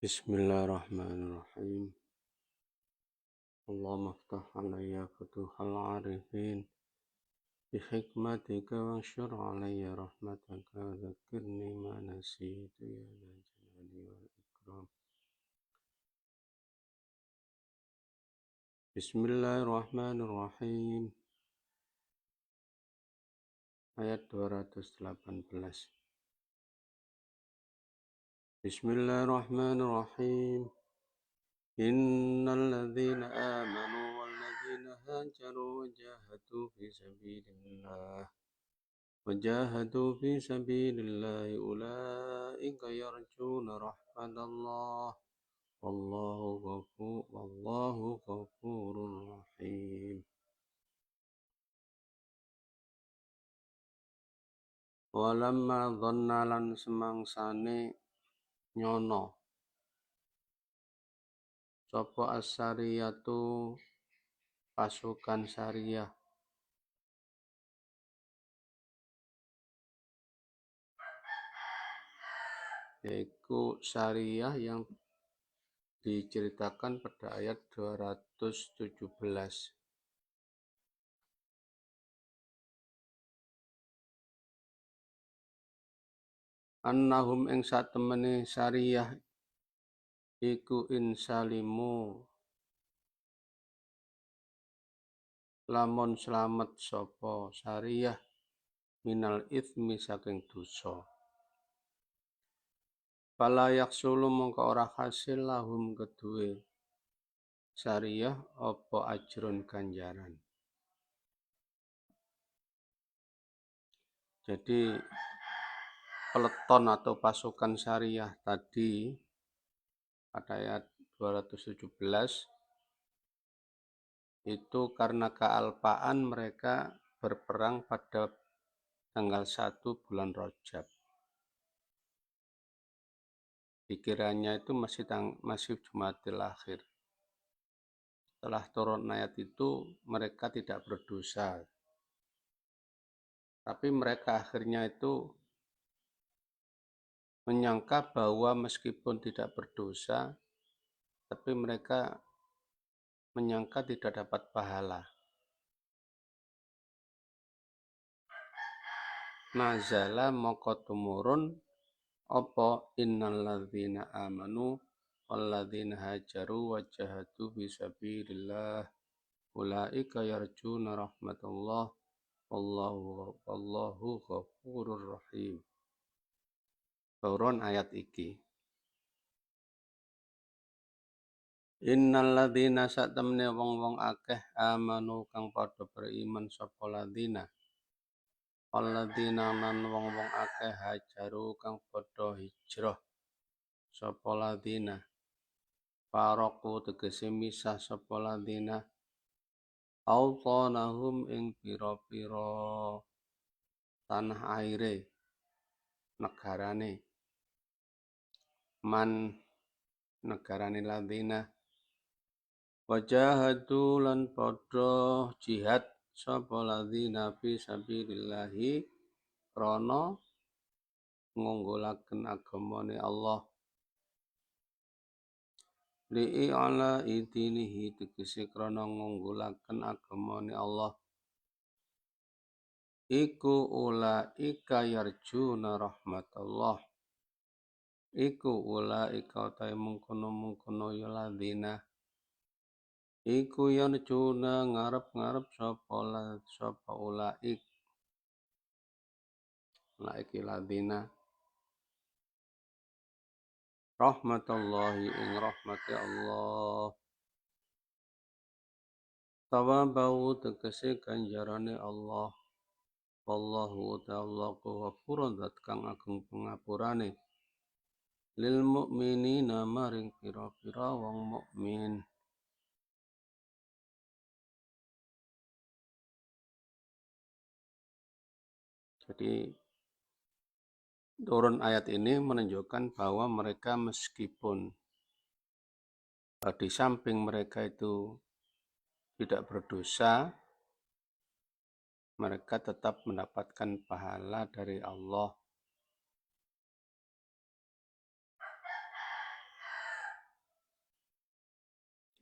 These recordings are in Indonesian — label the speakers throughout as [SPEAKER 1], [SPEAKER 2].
[SPEAKER 1] Bismillahirrahmanirrahim. Allahumma aftah alayya futuhal arifin bihikmatika wansyur alayya rahmataka dzakirni ma nasitu ya dzal jalali wal ikram. Bismillahirrahmanirrahim. Ayat 218. Bismillahirrahmanirrahim. Innal ladzina amanu wal ladzina hajaru wajahadu fi sabilillah ulaika yarjuna rahmatallah wallahu ghafurur rahim. Walamma dhanna lan semangsane nyono sapa as-sariyatu pasukan Sariyah yaitu Sariyah yang diceritakan pada ayat 217. Annahum ing satemene Sariyah iku insalimu lamun slamet sapa Sariyah minal itsmi saking dosa. Fala yaksulu mongko ora hasil lahum kedue Sariyah apa ajrun ganjaran. Jadi peleton atau pasukan Sariyah tadi pada ayat 217 itu karena kealpaan mereka berperang pada tanggal 1 bulan Rajab. Dikiranya itu masih Jumadil Akhir. Setelah turun ayat itu mereka tidak berdosa. Tapi mereka akhirnya itu menyangka bahwa meskipun tidak berdosa, tapi mereka menyangka tidak dapat pahala. Nazala moko tumurun apa innal ladzina amanu wal ladzina hajaru wajahadu fisabilillah ulaika yarjuna rahmatullah wallahu ghafurur rahim. Turun ayat iki. Innal ladzina satamne wong-wong akeh amanu kang padha beriman sapa ladzina. Alladzina lan wong-wong akeh hajaru kang padha hijrah sapa ladzina. Faraku tegese misah sapa ladzina. Autanahum ing pira-pira tanah aire negarane. Negarane ladzina. Wajahadu lan padha jihad sapa ladzina fi sabilillahi krana ngunggulaken agamane Allah. Li'i ala idinihi tegese krana ngunggulaken agamane Allah. Iku ulaika yarjuna rahmatullah. Iku ulaika ta mungkono ya ladzina. Iku yarjuna ngarep-ngarep sapa ulaik. Ulaiki ladzina. Rahmatullahi ing rahmati Allah. Tawabau tegese ganjarane Allah. Wallahu ta'ala ghafurun zat kang ageng pangapurane. Lil mukminina maring pira-pira wong mukmin. Jadi turun ayat ini menunjukkan bahwa mereka meskipun di samping mereka itu tidak berdosa, mereka tetap mendapatkan pahala dari Allah.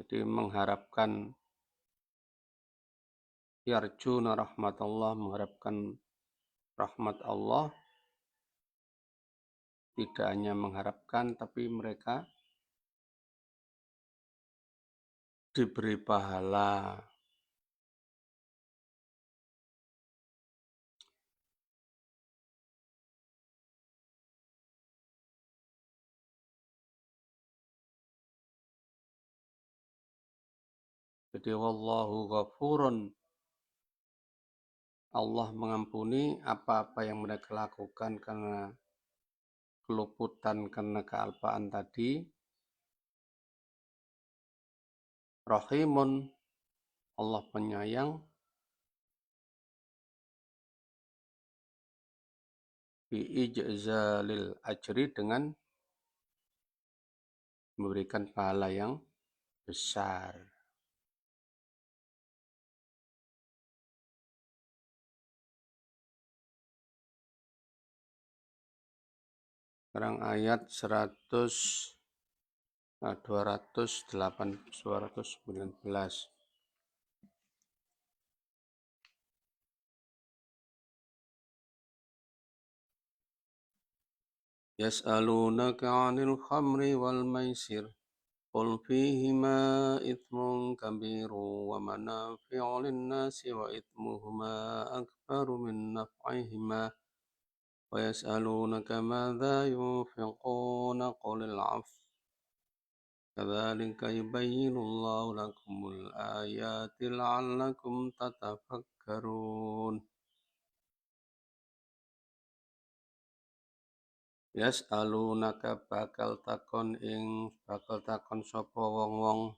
[SPEAKER 1] Jadi mengharapkan yarjuna rahmatullah, mengharapkan rahmat Allah, tidak hanya mengharapkan tapi mereka diberi pahala. Jadi wallahu ghafurun, Allah mengampuni apa-apa yang mereka lakukan karena keluputan, karena kealpaan tadi. Rahimun, Allah penyayang. Bi'ijzalil ajri, dengan memberikan pahala yang besar. Sekarang ayat 219. Yas'alunaka 'anil khamri wal maisir. Qul fihima ithmun kabirun wa manafi'u lin-nasi wa ithmuhuma akbaru min naf'ihima. Wa yas'alunaka madza yunfiquna qulil 'afw. Kadzalika yubayyinullahu lakumul ayati la'allakum tatafakkarun. Yas'alunaka, bakal takon sapa wong-wong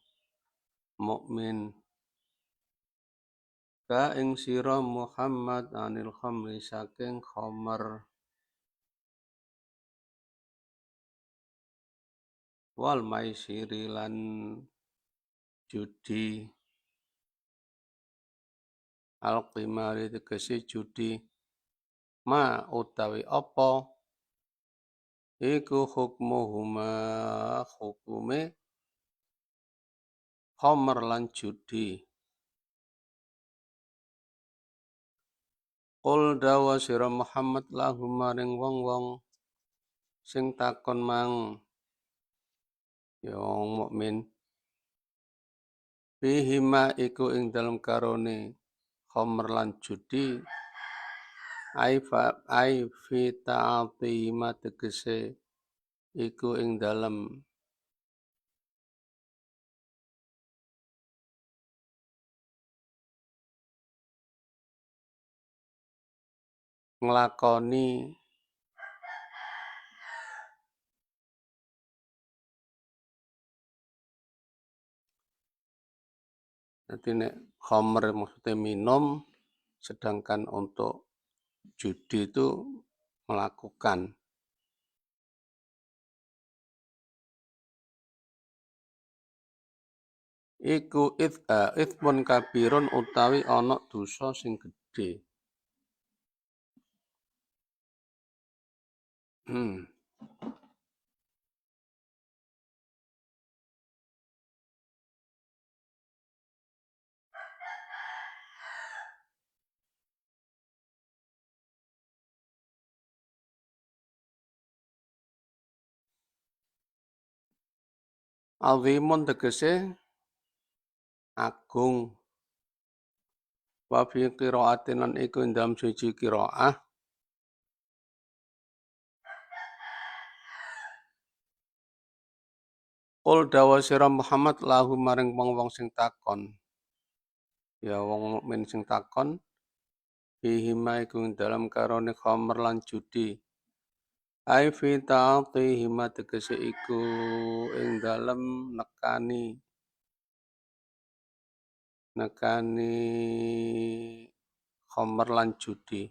[SPEAKER 1] mukmin ka ing sira Muhammad anil khamri, saking khamar, wal maisiri, lan judi, al qimari tegese judi, ma utawi apa, iku hukmuhuma, hukume khamar lan judi. Qul dawa sira Muhammad lahum maring wong-wong sing takon mang, ya wong mukmin, bihima iku ing dalem karone khamr lan judi, ai fi ta'atima tegese iku ing dalem nglakoni dadi nek khamr maksudnya minum, sedangkan untuk judi itu melakukan. Iku ithmun kabirun, utawi ana dosa sing gedhe. Azimun tegese agung. Wa fi qiraatin, lan iku ing dalam siji qiraah, qul dawa sira Muhammad lahu maring wong-wong sing takon, ya wong mukmin sing takon, bihima iku ing dalam karone khamr lan judi, ai fi ta'atihima tegese iku ing dalam nekani khamr lan judi,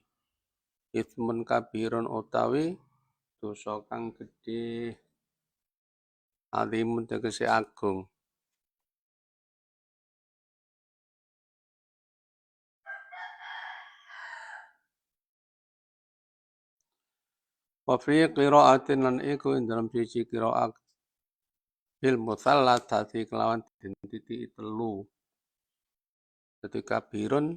[SPEAKER 1] ithmun kabirun, utawi dosa kang gedhe, alimun tegese agung. Wa fi qiraatin, lan iku ing dalam siji qiraat, bil mutsallatsati kelawan titik telu. Dadi kabirun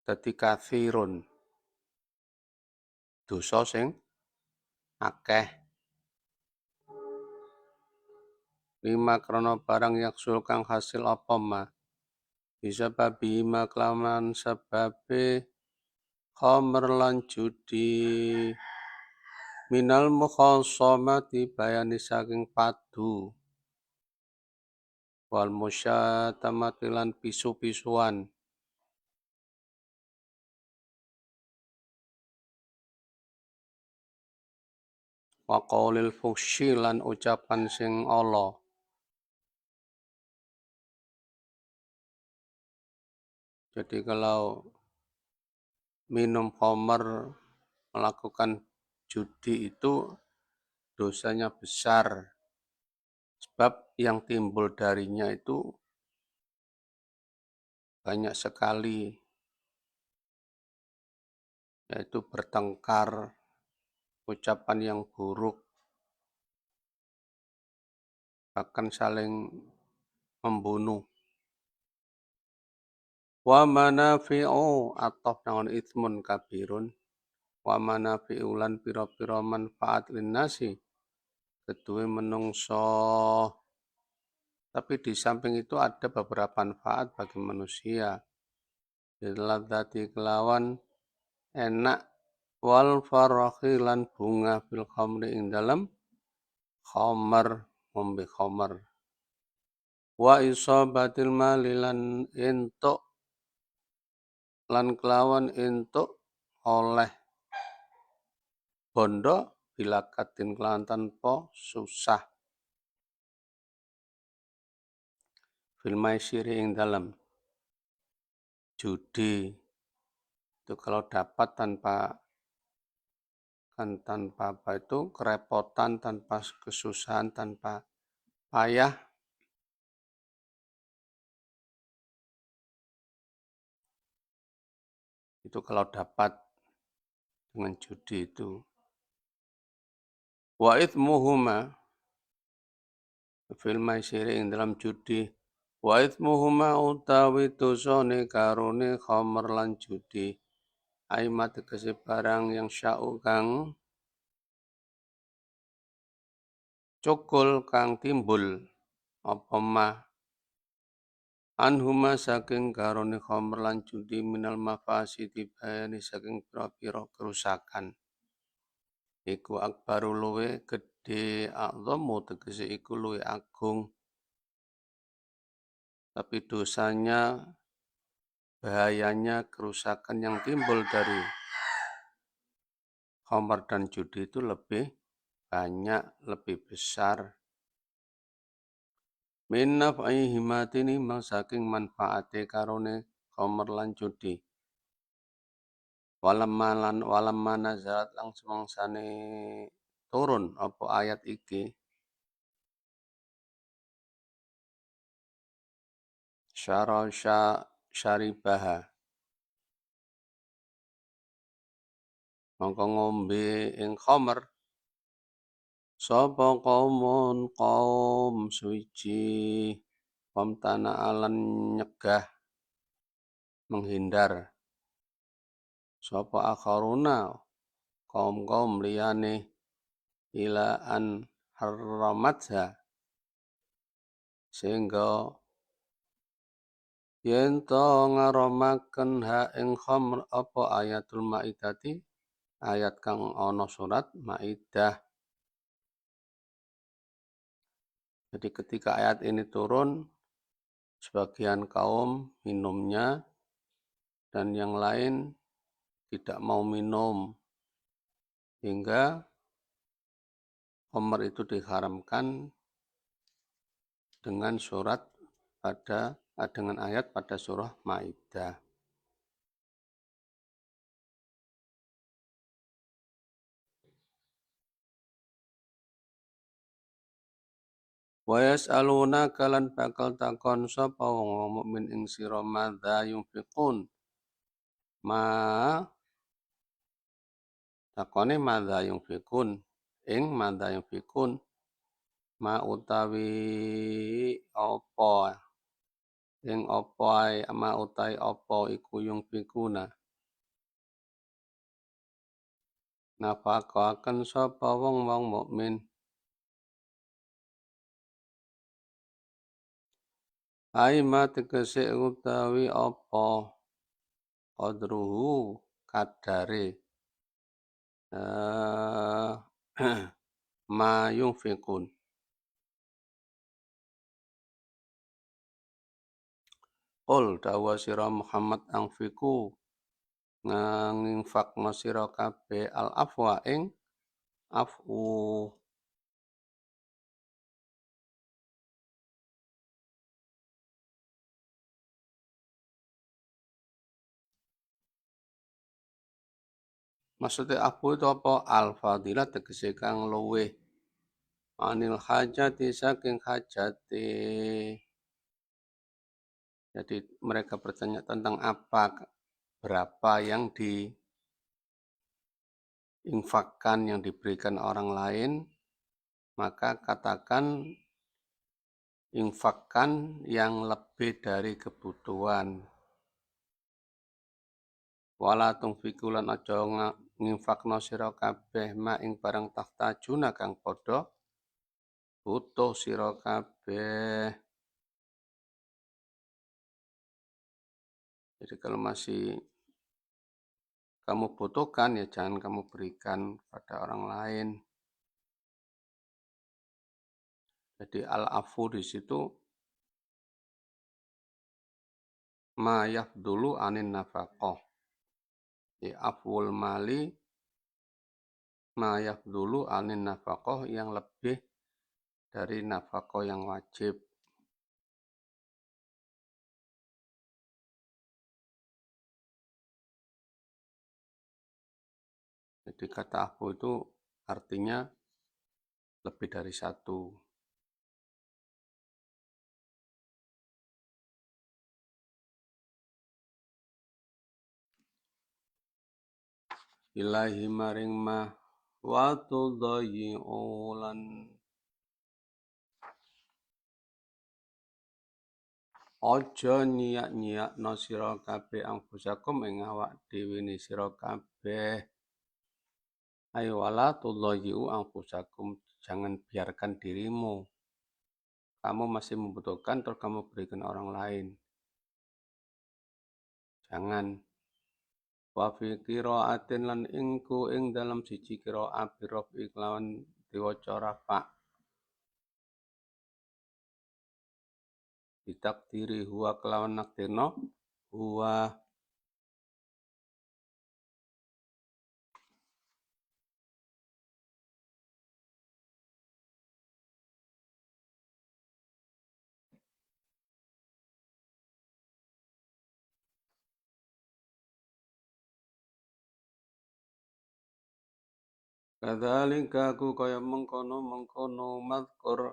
[SPEAKER 1] dadi katsirun. Dosa sing akeh. 5 krana barang yaksul kang hasil apa ma. Bisa babi ma kelawan sebabe khamr lan judi. Minal mukhasamati bayani saking padu. Wal musyatamati lan pisu-pisuan. Wa qaulil fuhsyi lan ucapan sing ala. Jadi kalau minum khamr, melakukan judi itu dosanya besar. Sebab yang timbul darinya itu banyak sekali, yaitu bertengkar, ucapan yang buruk, bahkan saling membunuh. Wa manafi'u atau nangon ithmun kabirun. Wa manafi'u lan pira-pira manfaat linnasi. Kedua menungso. Tapi di samping itu ada beberapa manfaat bagi manusia. Biladzati kelawan enak wal farahi lan bunga fil khamri ing dalam khamar ngombe khamar. Wa isabatil mali lan entuk lan kelawan entuk oleh bondo bila katin kelawan tanpa susah. Fil maisiri ing dalam judi itu kalau dapat tanpa apa itu kerepotan, tanpa kesusahan, tanpa payah, itu kalau dapat dengan judi itu. Wa ithmuhuma fil maisiri ing dalam judi. Wa ithmuhuma utawi dosane karone khamr lan judi. Aimat tegese barang yang sya'u kang cukul kang timbul apa mah anhuma saking karone khamr lan judi minal mafasidi bayani saking pira-pira kerusakan. Iku akbaru luwe gede a'dhamu tegese iku luwe agung. Tapi dosanya, bahayanya, kerusakan yang timbul dari khamr dan judi itu lebih banyak, lebih besar. Min naf'i himatini mang saking manfaate karone khamr lan judi. Walamma nazalat lang semangsane turun apa ayat iki. Syaribaha. Mongko ngombe ing khamr sapa kaum suci pamtana alan nyegah menghindar sapa akharuna kaum liyane ila an haramatha sehingga yen to ngaramaken ha ing khamr apa ayatul maidati ayat kang ana surat Maidah. Jadi ketika ayat ini turun, sebagian kaum minumnya dan yang lain tidak mau minum. Hingga khamr itu diharamkan dengan ayat pada surah Maidah. Wa yas'alunaka lan bakal takon sapa wong mukmin ing sira madza yunfiqun. Takone madza yunfiqun ing madza yunfiqun ma utawi apa ing apa ae ma utawi apa iku yung fikuna nafaqaken sapa wong-wong mukmin ai ma tegese utawi apa qadruhu kadare eh ma yunfikun qul dawa sira Muhammad angfiku nginfakna sira kabeh al afwa ing afu maksudnya afu itu apa al fadilah tegese kang luweh anil hajati saking hajati. Jadi mereka bertanya tentang apa berapa yang diinfakkan yang diberikan orang lain, maka katakan infakkan yang lebih dari kebutuhan. Wala tungfikulan aja nginfakno sira kabeh ma ing barang tahtajuna kang padha butuh sira kabeh. Jadi kalau masih kamu butuhkan ya jangan kamu berikan pada orang lain. Jadi al-afu di situ ma yafdulu anin nafaqah. Di afwul mali ma yafdulu anin nafaqah yang lebih dari nafaqah yang wajib. Jadi kata afu itu artinya lebih dari satu. Ilahi maring mah wa tudayyi'ulan aja nyiak-nyiakno sira kabeh angfusakum ing awak dhewe ni sira kabeh. Ayo wala tudayyi'u angfusakum, jangan biarkan dirimu. Kamu masih membutuhkan terus kamu berikan orang lain. Jangan. Wa fi qiraatin lan ingku ing dalam siji qiraat bi rafi kelawan diwaca rafa. Ditakdiri huwa kelawan nakdirno huwa kadzalika aku kaya mengkono madkur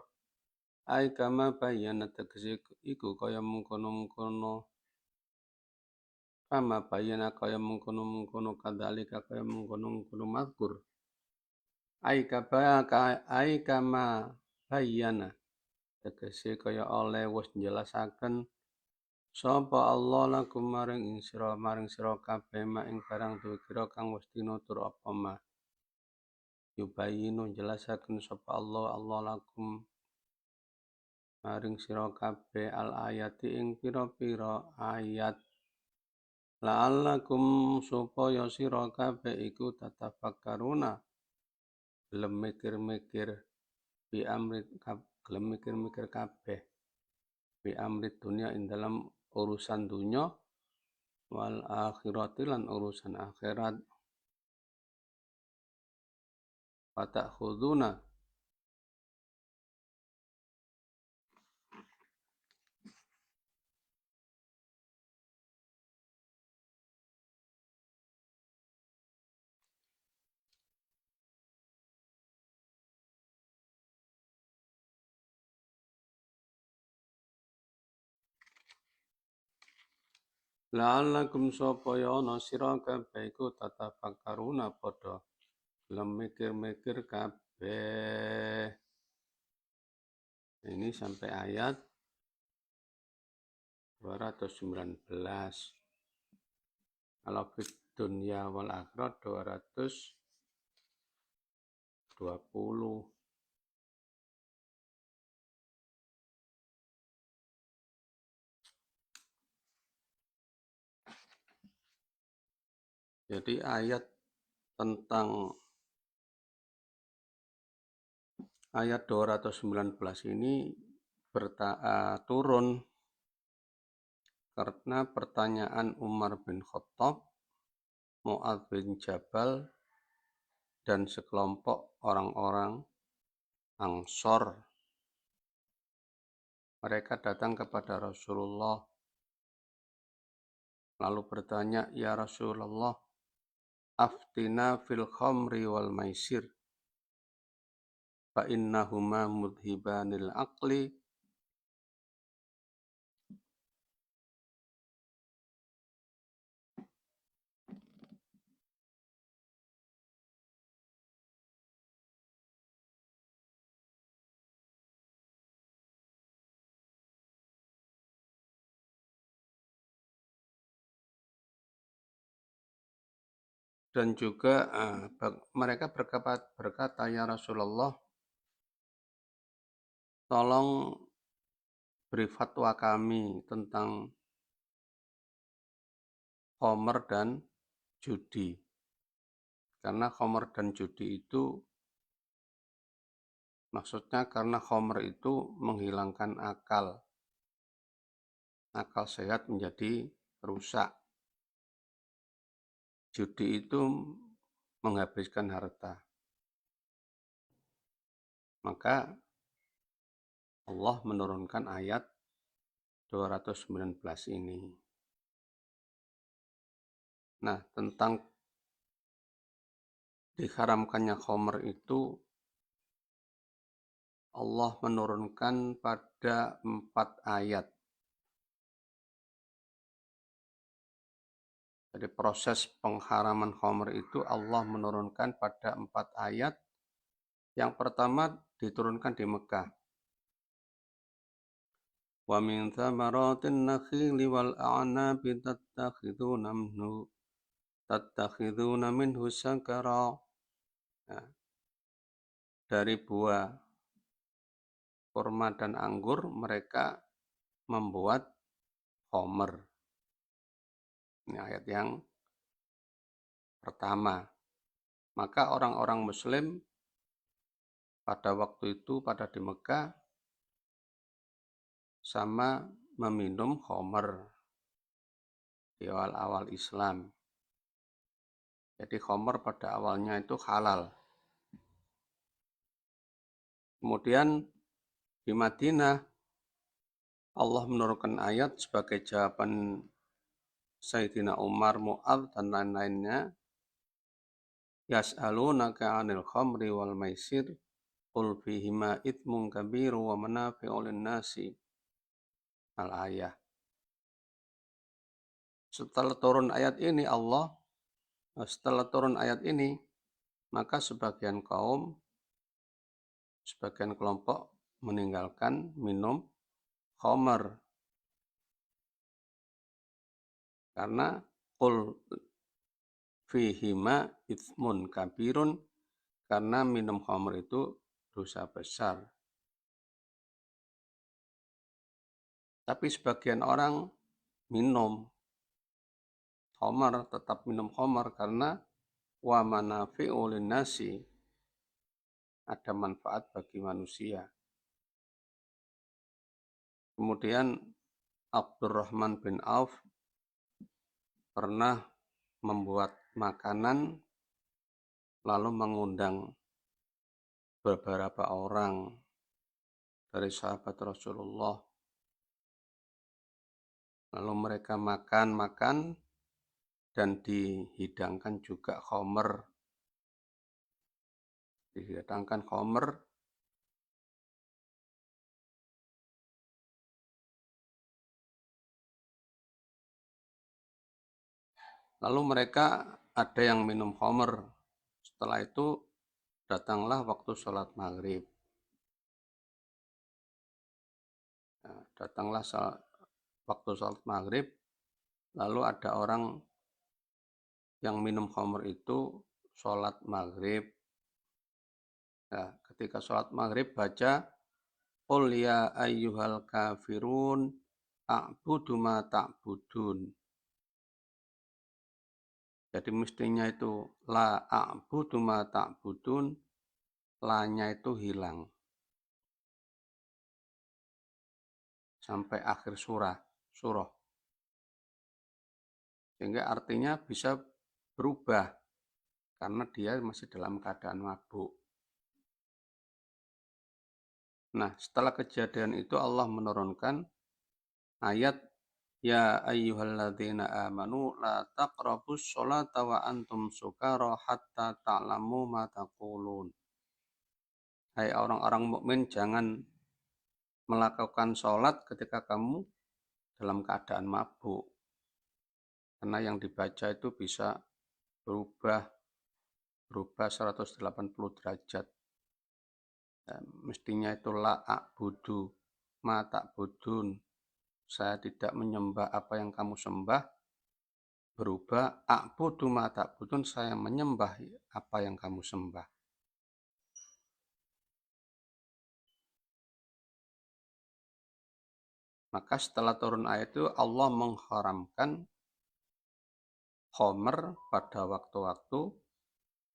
[SPEAKER 1] ai kama bayana tegese iku kaya mengkono kama bayana kaya mengkono kadzalika kaya mengkono madkur ai kama bayana tegese kaya oleh wis njelasaken sapa Allah lakum maring sira kabeh ma ing barang duwe kira kang wis tinutur apa ma yubayinu jelasaken sapa Allah lakum maring sira kabeh al ayati ing pira-pira ayat la'allakum supaya sira kabeh iku tatafakkaruna gelem mikir-mikir bi amri gelem mikir-mikir kabeh bi amri dunia ing dalam urusan dunia wal akhirati lan urusan akhirat wa ta'khuduna la'allakum supaya ana sira kabeh iku tatafakkaruna padha gelem mikir-mikir kabeh Ini sampai ayat 219. Kalau fit dunya wal akhirat 220. Jadi ayat tentang ayat 219 ini turun karena pertanyaan Umar bin Khattab, Mu'adz bin Jabal, dan sekelompok orang-orang Ansor. Mereka datang kepada Rasulullah lalu bertanya, "Ya Rasulullah, aftina fil khamri wal maisir, fa innahuma mudhibanil aqli." Dan juga mereka berkata, "Ya Rasulullah, tolong beri fatwa kami tentang khamr dan judi." Karena khamr dan judi itu maksudnya karena khamr itu menghilangkan akal sehat menjadi rusak. Judi itu menghabiskan harta. Maka Allah menurunkan ayat 219 ini. Nah, tentang diharamkannya khamr itu Allah menurunkan pada 4 ayat. Jadi proses pengharaman khamr itu Allah menurunkan pada 4 ayat. Yang pertama diturunkan di Mekah. Wa min thamaratin nakhili wal a'nabi tattakhiduna minhu sakara. Nah, dari buah kurma dan anggur mereka membuat khamr. Ini ayat yang pertama. Maka orang-orang Muslim pada waktu itu pada di Mekah sama meminum khamr di awal-awal Islam. Jadi khamr pada awalnya itu halal. Kemudian di Madinah Allah menurunkan ayat sebagai jawaban Sayyidina Umar, Mu'adz dan lain-lainnya. Yas'alunaka 'anil khamri wal maisir qul fihima itsmun kabiru wa manafi'u lin-nasi. Al-ayah. Setelah turun ayat ini, maka sebagian kelompok meninggalkan minum khamr. Karena qul fihima itsmun kabirun, karena minum khamr itu dosa besar. Tapi sebagian orang minum khamr, tetap minum khamr karena wa manafi'u linnasi, ada manfaat bagi manusia. Kemudian Abdurrahman bin Auf pernah membuat makanan lalu mengundang beberapa orang dari sahabat Rasulullah. Lalu mereka makan dan dihidangkan juga khamr. Dihidangkan khamr. Lalu mereka ada yang minum khamr. Setelah itu datanglah waktu sholat maghrib. datanglah waktu sholat maghrib, lalu ada orang yang minum khamr itu sholat maghrib. Nah, ketika sholat maghrib baca Qul ya ayyuhal kafirun a'budu ma ta'budun. Jadi mestinya itu la a'budu ma ta'budun, la-nya itu hilang. Sampai akhir surah. Sehingga artinya bisa berubah karena dia masih dalam keadaan mabuk. Nah, setelah kejadian itu Allah menurunkan ayat Ya ayyuhalladzina amanu la taqrabus sholata wa antum sukara hatta ta'lamu ma taqulun. Hai orang-orang mukmin, jangan melakukan sholat ketika kamu dalam keadaan mabuk. Karena yang dibaca itu bisa berubah 180 derajat. Mestinya itu la a'budu ma ta'budun. Saya tidak menyembah apa yang kamu sembah. Berubah a'budu ma ta'budun, saya menyembah apa yang kamu sembah. Maka setelah turun ayat itu Allah mengharamkan khamr pada waktu-waktu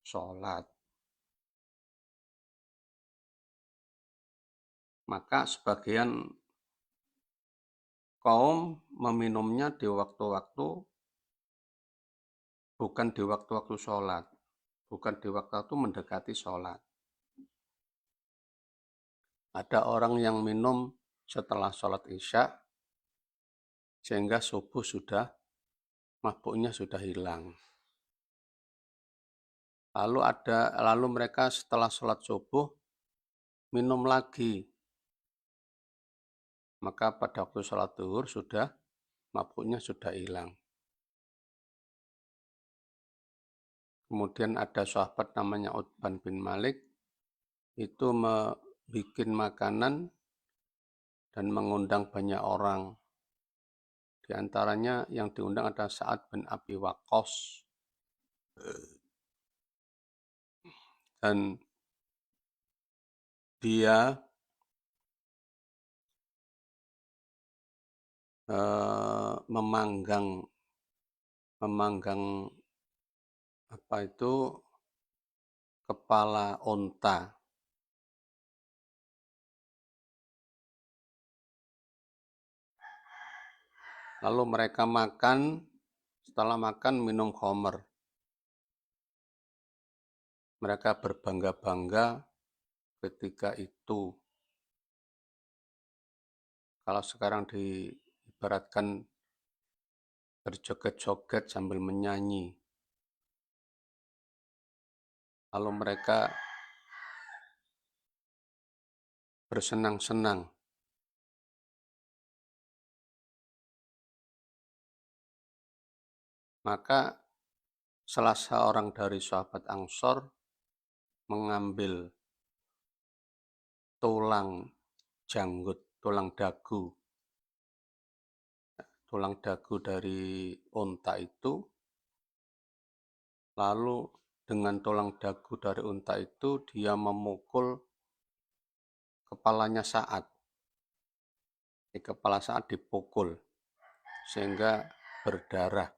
[SPEAKER 1] sholat. Maka sebagian kaum meminumnya di waktu-waktu, bukan di waktu-waktu sholat, bukan di waktu-waktu mendekati sholat. Ada orang yang minum setelah sholat isya, sehingga subuh mabuknya sudah hilang. Lalu mereka setelah sholat subuh minum lagi. Maka pada waktu sholat zuhur mabuknya sudah hilang. Kemudian ada sahabat namanya Utban bin Malik, itu bikin makanan dan mengundang banyak orang. Di antaranya yang diundang ada Sa'ad bin Abi Waqqas. Dan dia memanggang apa itu kepala unta. Lalu mereka makan, setelah makan minum khamr. Mereka berbangga-bangga ketika itu. Kalau sekarang diibaratkan berjoget-joget sambil menyanyi. Lalu mereka bersenang-senang. Maka salah seorang dari sahabat Ansor mengambil tulang janggut, tulang dagu dari unta itu, lalu dengan tulang dagu dari unta itu dia memukul kepalanya Sa'ad. Kepala Sa'ad dipukul sehingga berdarah.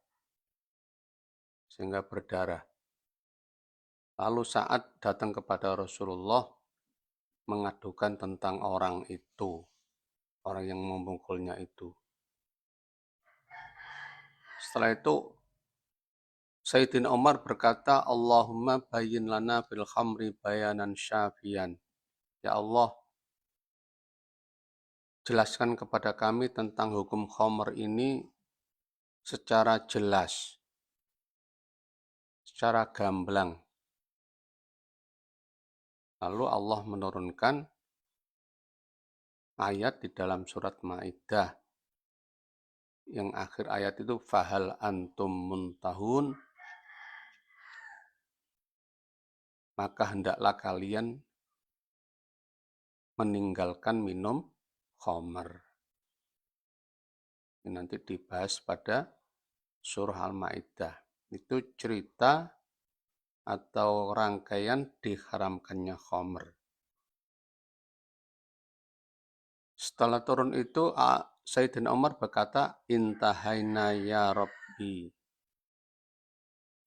[SPEAKER 1] Lalu Sa'ad datang kepada Rasulullah mengadukan tentang orang itu, orang yang memukulnya itu. Setelah itu Sayyidina Umar berkata, Allahumma bayyin lana fil khamri bayanan syafian. Ya Allah, jelaskan kepada kami tentang hukum khamr ini secara jelas, secara gamblang. Lalu Allah menurunkan ayat di dalam surat Maidah yang akhir ayat itu fahal antum muntahun, maka hendaklah kalian meninggalkan minum khamr. Ini nanti dibahas pada surah Al-Maidah. Itu cerita atau rangkaian diharamkannya khamr. Setelah turun itu Sayyidina Umar berkata, intahaina ya Rabbi.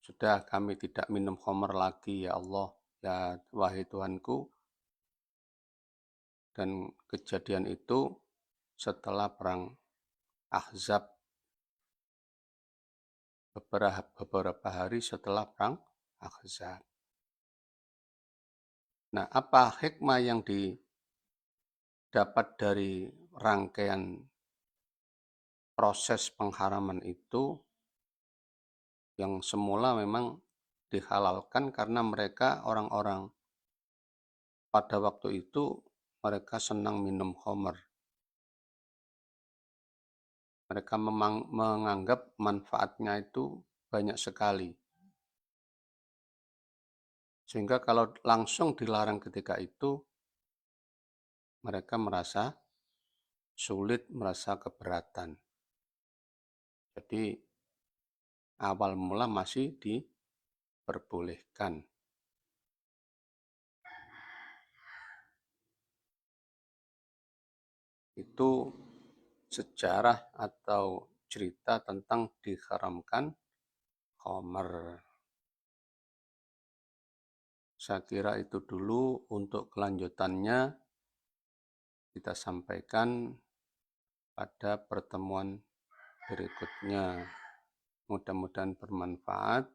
[SPEAKER 1] Sudah kami tidak minum khamr lagi ya Allah, ya wahai Tuhanku. Dan kejadian itu setelah perang Ahzab, beberapa hari setelah perang Ahzab. Nah, apa hikmah yang didapat dari rangkaian proses pengharaman itu yang semula memang dihalalkan karena mereka orang-orang pada waktu itu mereka senang minum khamr. Mereka menganggap manfaatnya itu banyak sekali. Sehingga kalau langsung dilarang ketika itu, mereka merasa sulit, merasa keberatan. Jadi awal mula masih diperbolehkan. Itu sejarah atau cerita tentang diharamkan khamr. Saya kira itu dulu, untuk kelanjutannya kita sampaikan pada pertemuan berikutnya. Mudah-mudahan bermanfaat.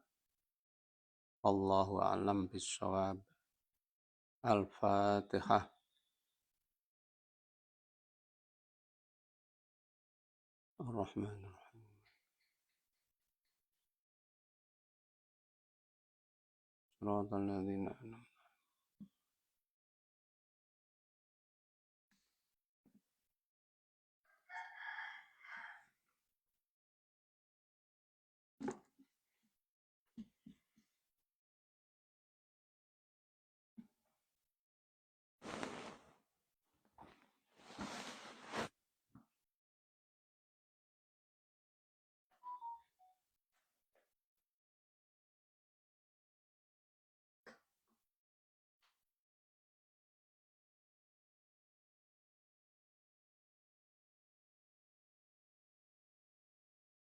[SPEAKER 1] Allahu a'lam bishawab. Al-Fatihah. Ar-Rahmanir-Rahim. Shiratal ladzina an'amta